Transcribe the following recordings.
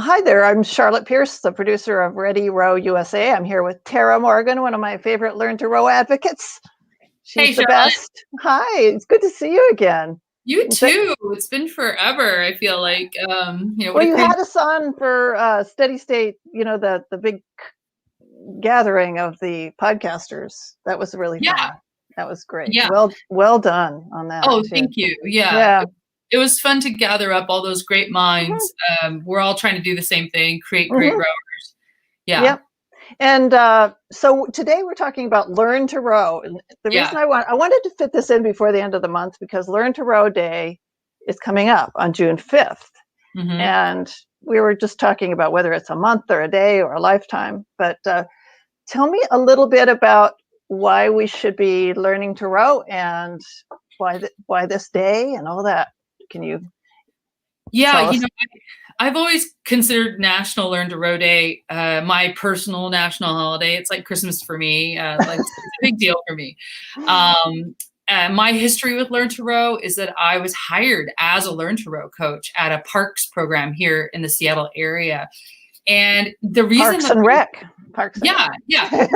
Hi there, I'm Charlotte Pierce, the producer of Ready Row USA. I'm here with Tara Morgan, one of my favorite Learn to Row advocates. Hey, She's the Charlotte. best. Hi, it's good to see you again. You And th- too. It's been forever. I feel like, what well, a you crazy. had us on for Steady State, the big gathering of the podcasters. That was really Yeah, fun. That was great. yeah. Well done on that Oh, too. thank you. Yeah, Yeah. it was fun to gather up all those great hmm minds. We're all trying to do the same thing, create great hmm rowers. Yeah, Yep. And so today we're talking about Learn to Row. And the yeah. reason I wanted to fit this in before the end of the month because Learn to Row Day is coming up on June 5th. hmm And we were just talking about whether it's a month or a day or a lifetime. But tell me a little bit about why we should be learning to row and why this day and all that. Can you Yeah, tell us? I've always considered National Learn to Row Day my personal national holiday. It's like Christmas for me. Like it's a big deal for me. Um, my history with Learn to Row is that I was hired as a Learn to Row coach at a parks program here in the Seattle area. And the reason Parks that and Rec. Parks and yeah, Rec. yeah.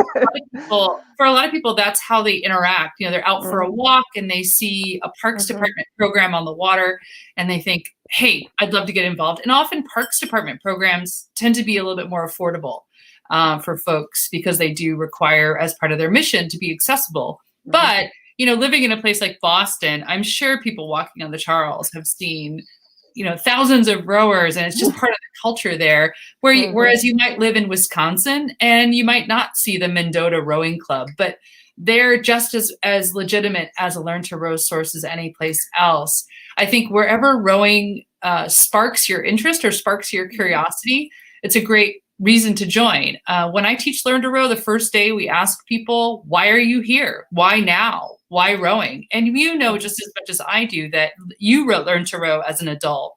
For a lot of people, that's how they interact. They're out for a Mhm, walk and they see a Parks mhm, Department program on the water and they think, hey, I'd love to get involved. And often Parks Department programs tend to be a little bit more affordable for folks because they do require, as part of their mission, to be accessible. mhm, But, living in a place like Boston, I'm sure people walking on the Charles have seen thousands of rowers, and it's just part of the culture there. mhm, Whereas you might live in Wisconsin and you might not see the Mendota Rowing Club, but they're just as legitimate as a Learn to Row source as any place else. I think wherever rowing sparks your interest or sparks your curiosity, it's a great reason to join. When I teach Learn to Row, the first day we ask people, why are you here? Why now? Why rowing? And just as much as I do that you learn to row as an adult.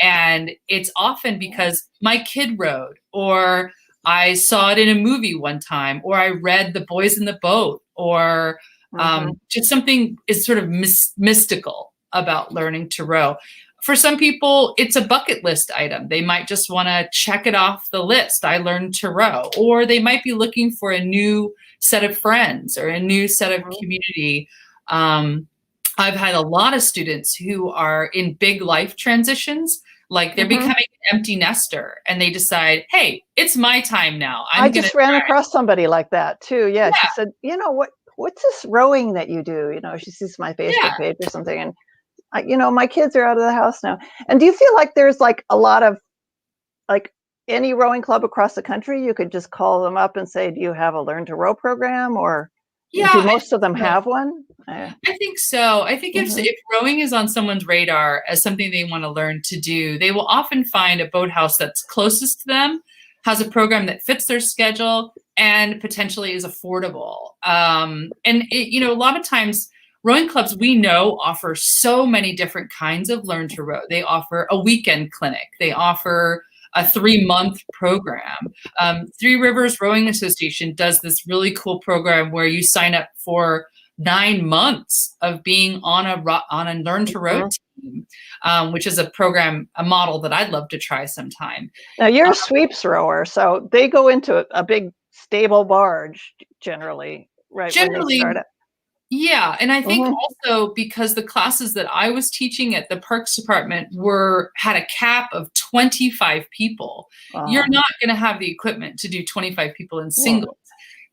And it's often because my kid rowed, or I saw it in a movie one time, or I read The Boys in the Boat, or mhm. just something is sort of mystical about learning to row. For some people, it's a bucket list item. They might just want to check it off the list. I learned to row. Or they might be looking for a new set of friends or a new set of Mhm. community. Um, I've had a lot of students who are in big life transitions, like they're Mhm. becoming an empty nester and they decide, hey, it's my time now. I I'm going to just ran try. across somebody like that too. Yeah, she Yeah, said, what's this rowing that you do? She sees my yeah. Facebook page or something, and my kids are out of the house now. And do you feel like there's like a lot of like any rowing club across the country? You could just call them up and say, "Do you have a Learn to Row program?" Or Yeah, do I most of think them so. have one? I think so. I think Mhm, if rowing is on someone's radar as something they want to learn to do, they will often find a boathouse that's closest to them, has a program that fits their schedule, and potentially is affordable. A lot of times, rowing clubs we know offer so many different kinds of learn to row. They offer a weekend clinic. They offer a 3-month program. Three Rivers Rowing Association does this really cool program where you sign up for 9 months of being on a learn to row mhm. team, which is a model that I'd love to try sometime. Now you're Uh, a sweeps rower, so they go into a big stable barge generally, right when they Generally, start it. yeah, and I think Mhm. also because the classes that I was teaching at the Parks Department had a cap of 25 people. You're Uh, not going to have the equipment to do 25 people in well, singles.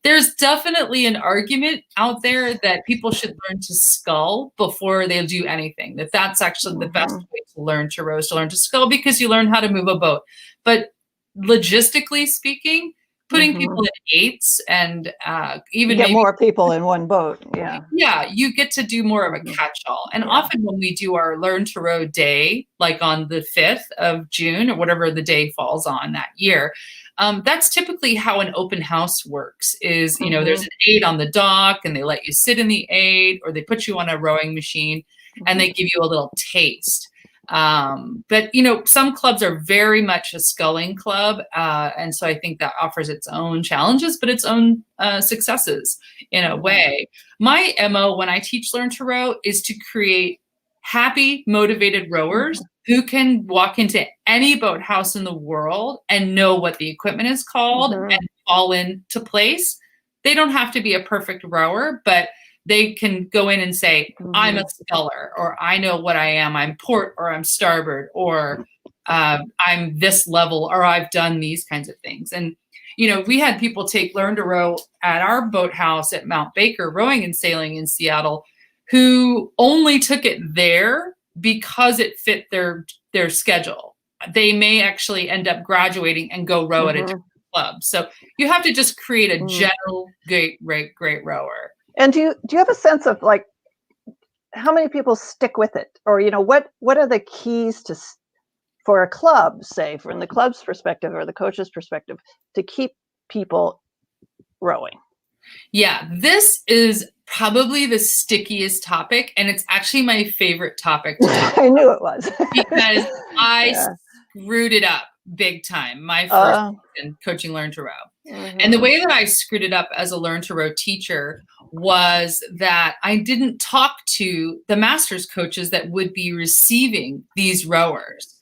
There's definitely an argument out there that people should learn to scull before they do anything. That's actually the best mhm, way to learn to row is to learn to scull because you learn how to move a boat. But logistically speaking, putting mhm. people in eights and You even get maybe more people in one boat. Yeah. yeah, you get to do more of a Mhm. catch-all. And Yeah. often when we do our Learn to Row Day, like on the 5th of June or whatever the day falls on that year, that's typically how an open house works is, there's Mhm, an aid on the dock and they let you sit in the aid or they put you on a rowing machine and mhm, they give you a little taste. But some clubs are very much a sculling club. And so I think that offers its own challenges, but its own successes in a mhm, way. My MO when I teach Learn to Row is to create happy, motivated rowers mhm, who can walk into any boathouse in the world and know what the equipment is called and fall into place. They don't have to be a perfect rower, but they can go in and say, I'm a sculler, or I know what I am. I'm port, or I'm starboard, or I'm this level, or I've done these kinds of things. And, you know, we had people learn to row at our boathouse at Mount Baker, Rowing and Sailing in Seattle, who only took it there because it fit their schedule. They may actually end up graduating and go row at a different club. So you have to just create a general great rower. And do you have a sense of like how many people stick with it, or you know what are the keys for a club, say from the club's perspective or the coach's perspective, to keep people rowing? Yeah, this is probably the stickiest topic, and it's actually my favorite topic to talk I knew it was. because I screwed it up big time my first season coaching Learn to Row. And the way that I screwed it up as a Learn to Row teacher was that I didn't talk to the master's coaches that would be receiving these rowers.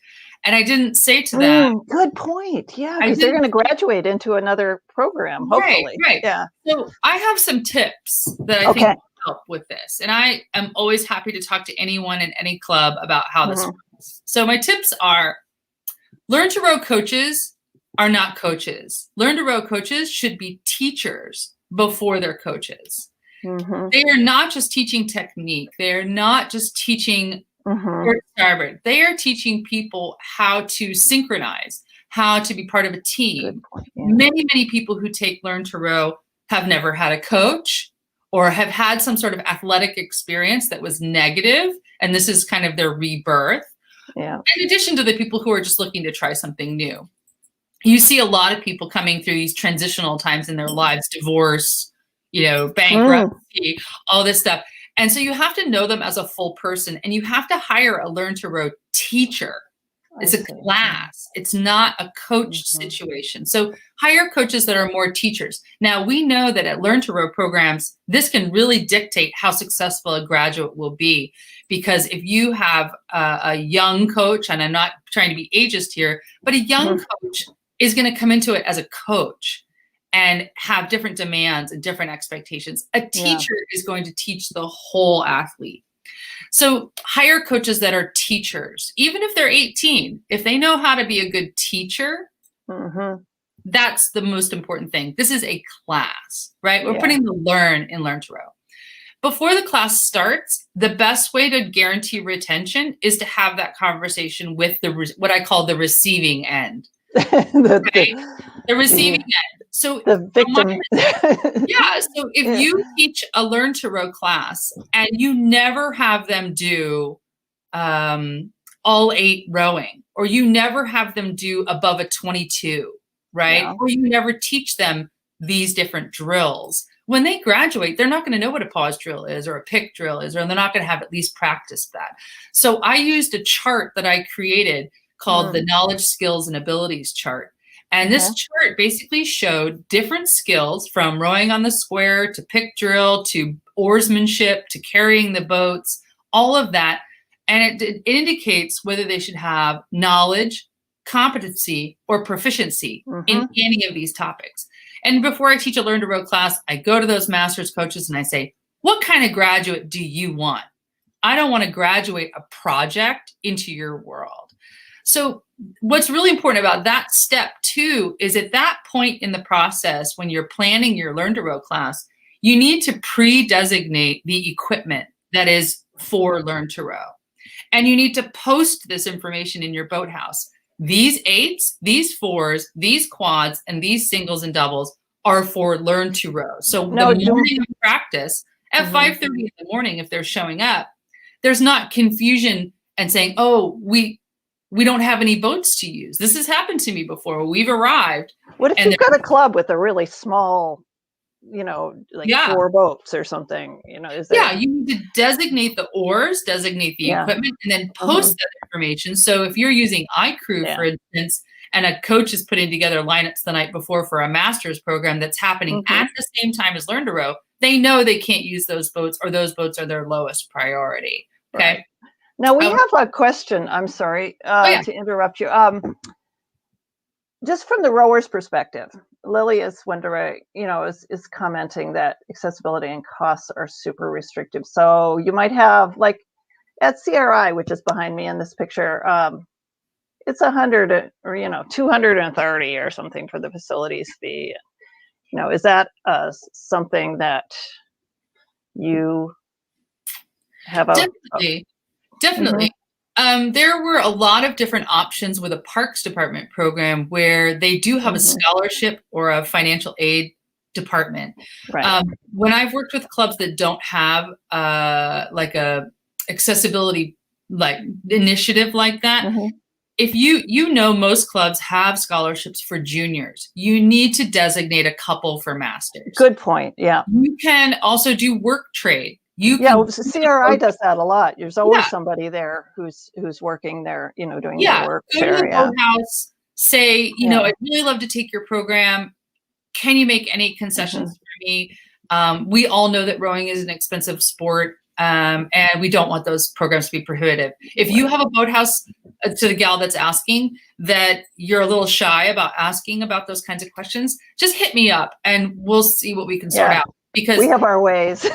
And I didn't say to them, good point. Yeah, because they're going to graduate into another program, hopefully. Right. Yeah. So I have some tips that I think will help with this. And I am always happy to talk to anyone in any club about how this works. So my tips are: Learn to Row coaches are not coaches. Learn to Row coaches should be teachers before they're coaches. They are not just teaching technique. They are not just teaching starboard. They are teaching people how to synchronize, how to be part of a team. Many people who take Learn to Row have never had a coach or have had some sort of athletic experience that was negative, and this is kind of their rebirth. In addition to the people who are just looking to try something new. You see a lot of people coming through these transitional times in their lives, divorce, you know, bankruptcy, all this stuff. And so you have to know them as a full person, and you have to hire a Learn to Row teacher. It's a class. It's not a coach situation. So hire coaches that are more teachers. Now, we know that at Learn to Row programs, this can really dictate how successful a graduate will be. Because if you have a young coach, and I'm not trying to be ageist here, but a young coach is going to come into it as a coach and have different demands and different expectations. A teacher is going to teach the whole athlete. So hire coaches that are teachers, even if they're 18. If they know how to be a good teacher, that's the most important thing. This is a class, right? We're putting the learn in Learn to Row. Before the class starts, the best way to guarantee retention is to have that conversation with what I call the receiving end. The receiving end. So the victim. So if you teach a Learn to Row class and you never have them do all 8 rowing, or you never have them do above a 22, right? Or you never teach them these different drills. When they graduate, they're not going to know what a pause drill is or a pick drill is, or they're not going to have at least practiced that. So I used a chart that I created called the Knowledge, Skills, and Abilities chart. And this chart basically showed different skills, from rowing on the square to pick drill to oarsmanship to carrying the boats, all of that. And it indicates whether they should have knowledge, competency, or proficiency in any of these topics. And before I teach a Learn to Row class, I go to those master's coaches and I say, what kind of graduate do you want? I don't want to graduate a project into your world. So what's really important about that step too is at that point in the process, when you're planning your Learn to Row class, you need to pre-designate the equipment that is for Learn to Row. And you need to post this information in your boathouse. These 8s, these 4s, these quads, and these singles and doubles are for Learn to Row. So the morning of practice at 5:30 in the morning, if they're showing up, there's not confusion and saying, oh, we don't have any boats to use. This has happened to me before. We've arrived. What if you've got a club with a really small, like 4 boats or something, is there... you need to designate the oars, designate the equipment, and then post that information. So if you're using iCrew, for instance, and a coach is putting together lineups the night before for a master's program that's happening at the same time as Learn to Row, they know they can't use those boats, or those boats are their lowest priority. Okay. Right. Now we have a question. I'm sorry to interrupt you. Just from the rower's perspective, Lily is wondering, is commenting that accessibility and costs are super restrictive. So you might have, like at CRI, which is behind me in this picture, it's 100 or 230 or something for the facilities fee. Is that something that you have? Definitely. There were a lot of different options with a Parks Department program where they do have a scholarship or a financial aid department. Right. When I've worked with clubs that don't have like a accessibility initiative like that, if most clubs have scholarships for juniors, you need to designate a couple for masters. Good point. Yeah. You can also do work trade. CRI does that a lot. There's always somebody there who's working there, doing their work. Go to the boathouse, say, I'd really love to take your program. Can you make any concessions for me? We all know that rowing is an expensive sport, and we don't want those programs to be prohibitive. If you have a boathouse, to the gal that's asking, that you're a little shy about asking about those kinds of questions, just hit me up and we'll see what we can sort out. Because we have our ways.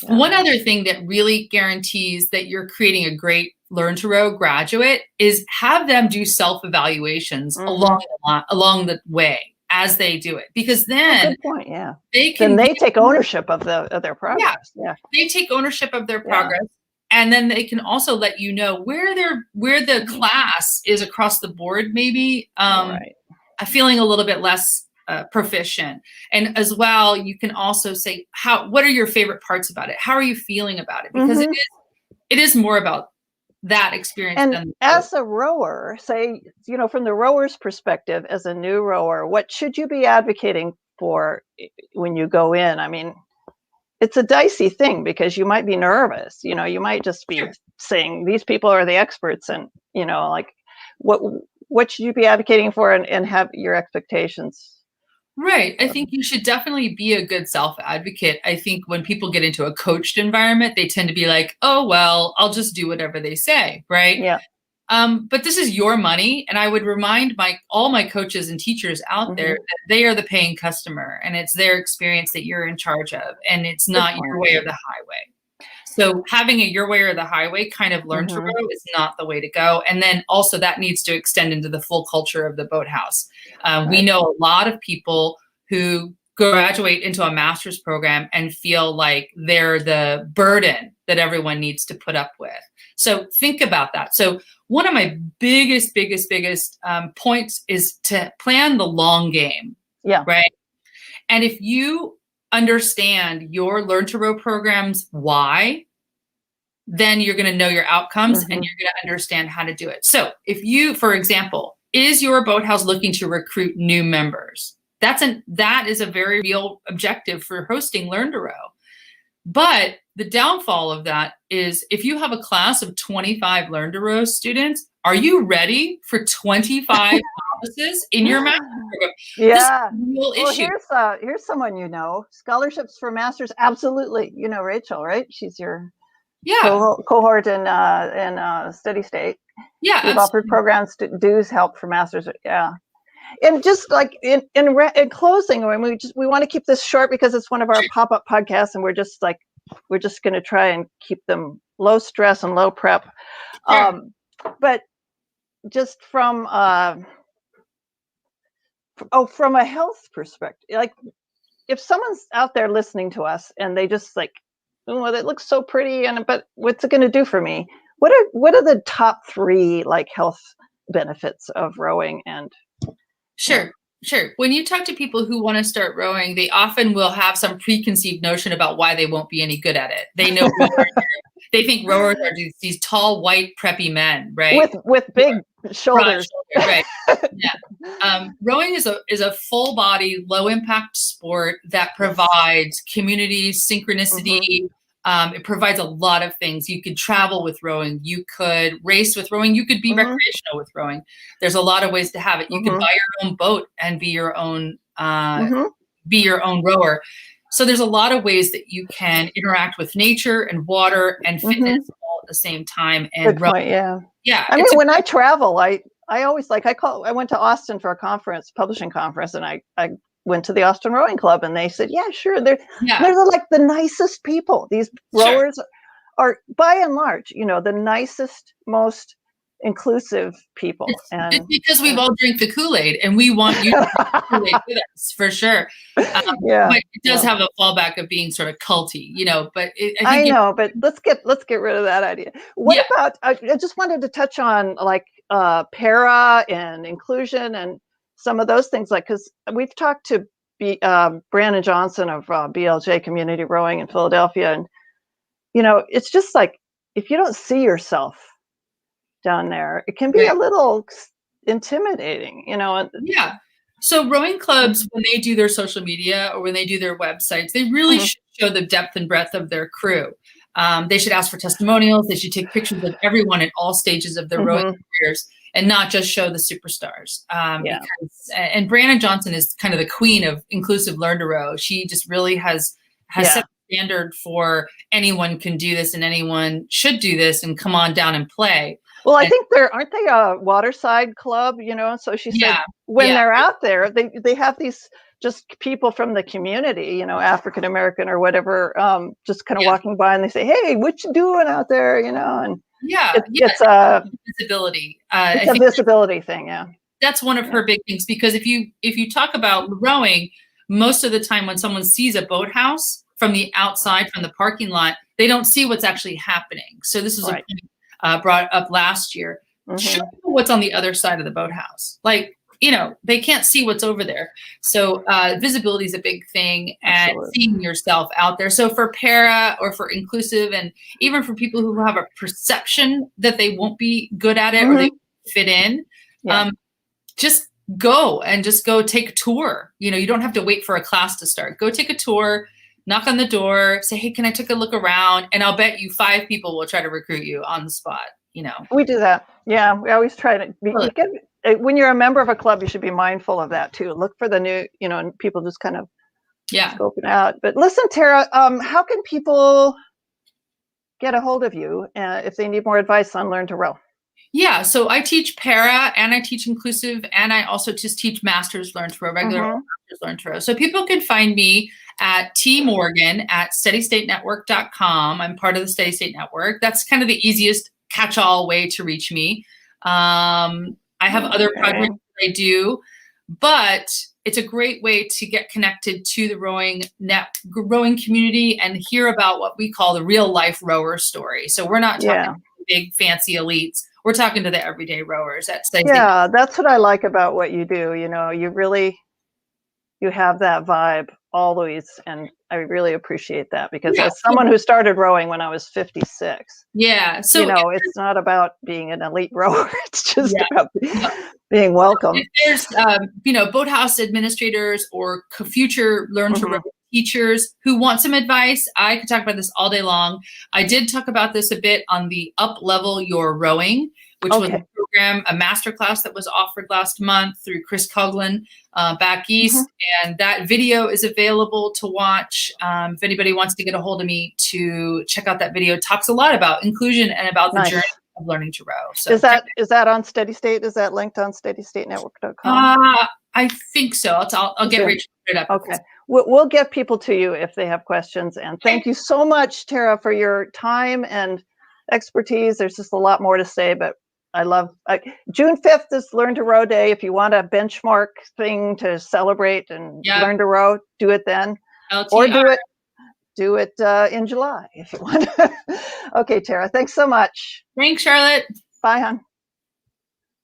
One other thing that really guarantees that you're creating a great Learn to Row graduate is have them do self-evaluations along the way as they do it, because then good point. They take ownership of their progress. They take ownership of their progress, and then they can also let you know where the class is across the board. Maybe feeling a little bit less proficient. And as well, you can also say, what are your favorite parts about it? How are you feeling about it? Because it is more about that experience. And as a rower, say, from the rower's perspective, as a new rower, what should you be advocating for when you go in? I mean, it's a dicey thing because you might be nervous, you might just be saying these people are the experts, and, what should you be advocating for and have your expectations? Right. I think you should definitely be a good self-advocate. I think when people get into a coached environment, they tend to be like, oh, well, I'll just do whatever they say. Right. Yeah. But this is your money. And I would remind all my coaches and teachers out there that they are the paying customer, and it's their experience that you're in charge of, and it's not your way or the highway. So having a your way or the highway kind of Learn to Row is not the way to go. And then also that needs to extend into the full culture of the boathouse. We know a lot of people who graduate into a master's program and feel like they're the burden that everyone needs to put up with. So think about that. So one of my biggest points is to plan the long game. Yeah. Right. And if you understand your Learn to Row program's why, then you're going to know your outcomes and you're going to understand how to do it. So if you, for example, is your boathouse looking to recruit new members? That is a very real objective for hosting Learn to Row. But the downfall of that is if you have a class of 25 Learn to Row students, are you ready for 25 novices in your master's program? Yeah. This is a real issue. Here's someone scholarships for masters. Absolutely. Rachel, right? She's your cohort in Steady State. Yeah. We've offered programs to dues help for masters. Yeah. And just like in closing, we want to keep this short because it's one of our pop-up podcasts, and we're just going to try and keep them low stress and low prep. But just from a health perspective, like if someone's out there listening to us and they just like, oh, it looks so pretty, but what's it going to do for me? What are the top 3 like health benefits of rowing? And Sure. When you talk to people who want to start rowing, they often will have some preconceived notion about why they won't be any good at it. They know they think rowers are these tall, white, preppy men, right? With big shoulders. Right. Yeah. Rowing is a full body, low impact sport that provides community, synchronicity. It provides a lot of things. You could travel with rowing. You could race with rowing. You could be recreational with rowing. There's a lot of ways to have it. You could buy your own boat and be your own rower. So there's a lot of ways that you can interact with nature and water and fitness all at the same time. And Good point. Yeah. yeah, I mean, when I travel, I always I went to Austin for a conference, publishing conference, and I went to the Austin Rowing Club, and they said, yeah, sure. They're like the nicest people. These rowers are, by and large, the nicest, most inclusive people. It's because we've all drank the Kool-Aid, and we want you to drink the Kool-Aid with us, for sure. But it does have a fallback of being sort of culty, but I know, but let's get rid of that idea. What about, I just wanted to touch on like para and inclusion and some of those things, like, because we've talked to Brandon Johnson of BLJ Community Rowing in Philadelphia, and it's just like, if you don't see yourself down there, it can be a little intimidating, Yeah. So rowing clubs, when they do their social media or when they do their websites, they really should show the depth and breadth of their crew. They should ask for testimonials. They should take pictures of everyone at all stages of their rowing careers, and not just show the superstars. And Brandon Johnson is kind of the queen of inclusive learn to row. She just really has set the standard for anyone can do this and anyone should do this and come on down and play. Well, I think aren't they a waterside club, so she said when they're out there, they have these just people from the community, African American or whatever, just kind of walking by, and they say, hey, what you doing out there, and it's a visibility. It's a visibility thing. Yeah. That's one of her big things, because if you talk about rowing, most of the time when someone sees a boathouse from the outside, from the parking lot, they don't see what's actually happening. So this is brought up last year. Show people what's on the other side of the boathouse. Like, they can't see what's over there. So visibility is a big thing, and seeing yourself out there. So for para or for inclusive, and even for people who have a perception that they won't be good at it or they fit in, just go take a tour. You don't have to wait for a class to start. Go take a tour, knock on the door, say, hey, can I take a look around? And I'll bet you 5 people will try to recruit you on the spot. We do that. Yeah, we always try to when you're a member of a club, you should be mindful of that too. Look for the new, and people just kind of scope it out. But listen, Tara, how can people get a hold of you if they need more advice on Learn to Row? Yeah, so I teach para and I teach inclusive, and I also just teach masters Learn to Row, regular masters Learn to Row. So people can find me at tmorgan@steadystatenetwork.com. I'm part of the Steady State Network. That's kind of the easiest catch-all way to reach me. I have other projects that I do, but it's a great way to get connected to the rowing community and hear about what we call the real life rower story. So we're not talking big fancy elites. We're talking to the everyday rowers. That's what I like about what you do. You have that vibe always, and I really appreciate that, because as someone who started rowing when I was 56, so it's not about being an elite rower. It's just about being welcome. If there's boathouse administrators or future Learn to Row teachers who want some advice, I could talk about this all day long. I did talk about this a bit on the Up Level Your Rowing, which was a program, a masterclass that was offered last month through Chris Coughlin back east. And that video is available to watch. If anybody wants to get a hold of me to check out that video, it talks a lot about inclusion and about the journey of learning to row. So is that on Steady State? Is that linked on steadystatenetwork.com? I think so. I'll get Rachel to put it up. Okay. We'll get people to you if they have questions. And thank you so much, Tara, for your time and expertise. There's just a lot more to say, but I love June 5th is Learn to Row Day. If you want a benchmark thing to celebrate and learn to row, do it then. LTR. Or do it in July if you want. Okay, Tara, thanks so much. Thanks, Charlotte. Bye, hon.